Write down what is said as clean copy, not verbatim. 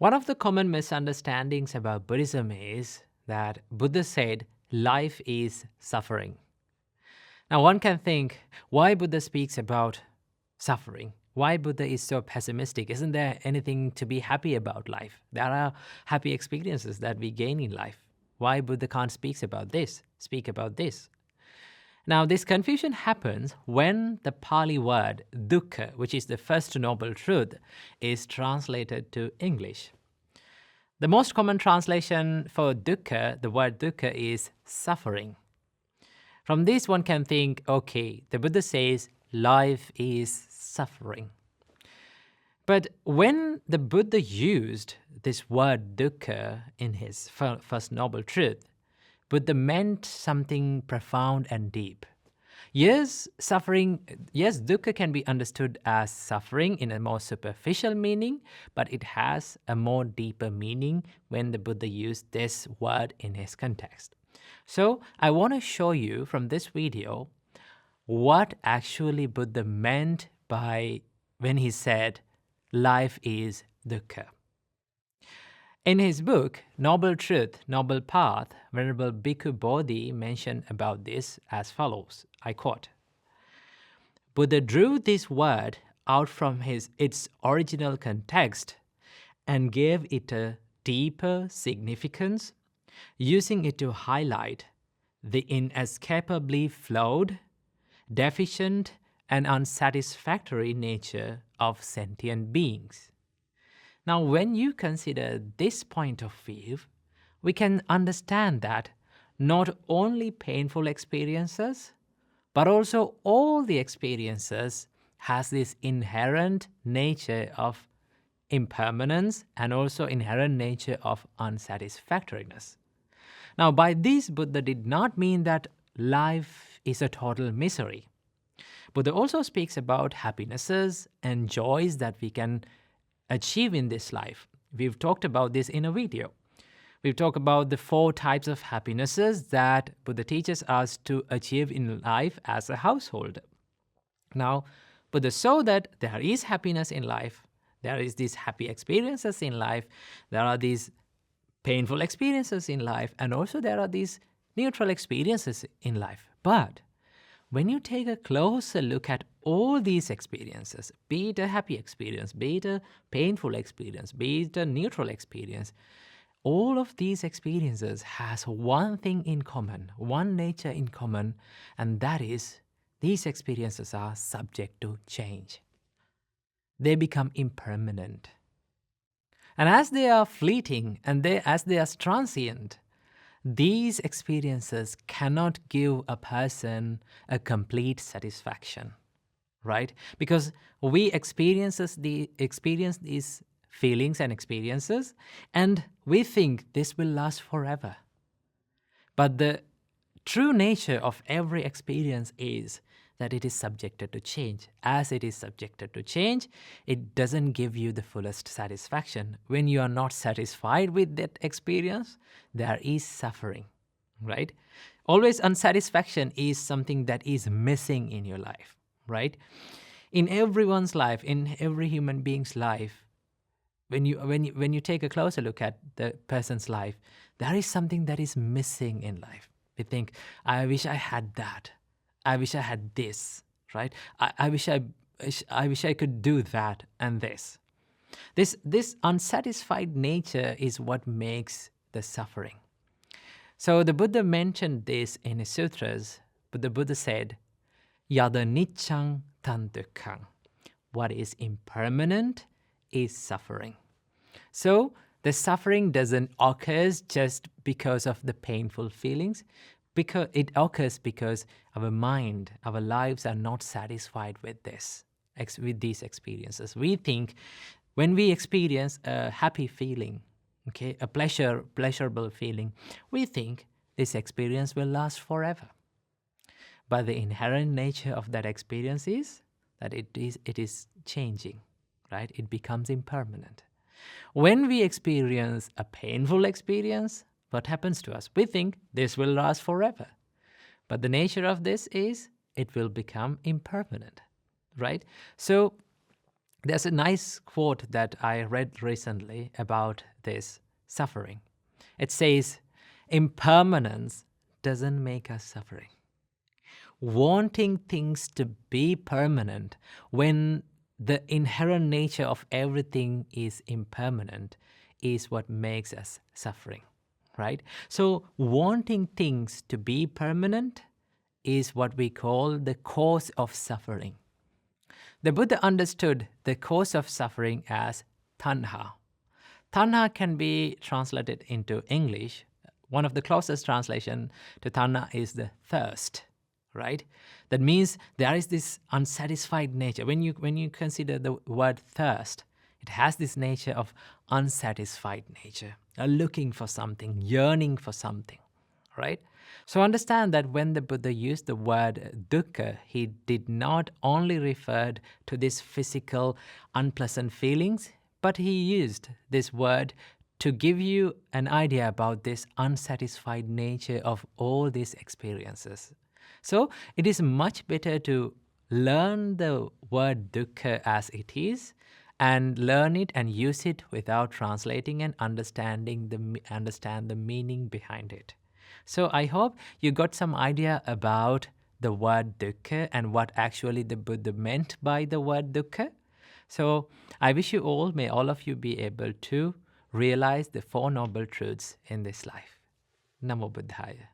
One of the common misunderstandings about Buddhism is that Buddha said life is suffering. Now one can think, why Buddha speaks about suffering? Why Buddha is so pessimistic? Isn't there anything to be happy about life? There are happy experiences that we gain in life. Why Buddha can't speak about this? Now this confusion happens when the Pali word dukkha, which is the first noble truth, is translated to English. The most common translation for dukkha, the word dukkha, is suffering. From this one can think, okay, the Buddha says life is suffering. But when the Buddha used this word dukkha in his first noble truth, Buddha meant something profound and deep. Yes, dukkha can be understood as suffering in a more superficial meaning, but it has a more deeper meaning when the Buddha used this word in his context. So I want to show you from this video what actually Buddha meant by when he said life is dukkha. In his book, Noble Truth, Noble Path, Venerable Bhikkhu Bodhi mentioned about this as follows, I quote, Buddha drew this word out from its original context and gave it a deeper significance, using it to highlight the inescapably flawed, deficient, and unsatisfactory nature of sentient beings. Now, when you consider this point of view, we can understand that not only painful experiences, but also all the experiences has this inherent nature of impermanence and also inherent nature of unsatisfactoriness. Now, by this, Buddha did not mean that life is a total misery. Buddha also speaks about happinesses and joys that we can achieve in this life. We've talked about this in a video. We've talked about the 4 types of happinesses that Buddha teaches us to achieve in life as a householder. Now, Buddha saw that there is happiness in life, there is these happy experiences in life, there are these painful experiences in life, and also there are these neutral experiences in life. But when you take a closer look at all these experiences, be it a happy experience, be it a painful experience, be it a neutral experience, all of these experiences has one thing in common, one nature in common, and that is these experiences are subject to change. They become impermanent. And as they are fleeting and as they are transient, these experiences cannot give a person a complete satisfaction, right? Because we experience these feelings and experiences, and we think this will last forever. But the true nature of every experience is that it is subjected to change. As it is subjected to change, it doesn't give you the fullest satisfaction. When you are not satisfied with that experience, there is suffering, right? Always unsatisfaction is something that is missing in your life, right? In everyone's life, in every human being's life, when you take a closer look at the person's life, there is something that is missing in life. We think, I wish I had that. I wish I had this, right? I wish I could do that and this. This unsatisfied nature is what makes the suffering. So the Buddha mentioned this in his sutras, but the Buddha said, Yada niccang tan dukkhang. What is impermanent is suffering. So the suffering doesn't occur just because of the painful feelings, because it occurs because our mind, our lives are not satisfied with these experiences. We think when we experience a happy feeling, okay, a pleasurable feeling, we think this experience will last forever. But the inherent nature of that experience is that it is changing, right? It becomes impermanent. When we experience a painful experience, what happens to us? We think this will last forever. But the nature of this is it will become impermanent, right? So There's a nice quote that I read recently about this suffering. It says, impermanence doesn't make us suffering. Wanting things to be permanent when the inherent nature of everything is impermanent is what makes us suffering, right? So wanting things to be permanent is what we call the cause of suffering. The Buddha understood the cause of suffering as tanha. Tanha can be translated into English. One of the closest translation to tanha is the thirst, right? That means there is this unsatisfied nature. When you consider the word thirst, it has this nature of unsatisfied nature, looking for something, yearning for something, right? So understand that when the Buddha used the word dukkha, he did not only refer to these physical unpleasant feelings, but he used this word to give you an idea about this unsatisfied nature of all these experiences. So it is much better to learn the word dukkha as it is and learn it and use it without translating and understand the meaning behind it. So I hope you got some idea about the word dukkha and what actually the Buddha meant by the word dukkha. So I wish you all, may all of you be able to realize the Four Noble Truths in this life. Namo Buddhaya.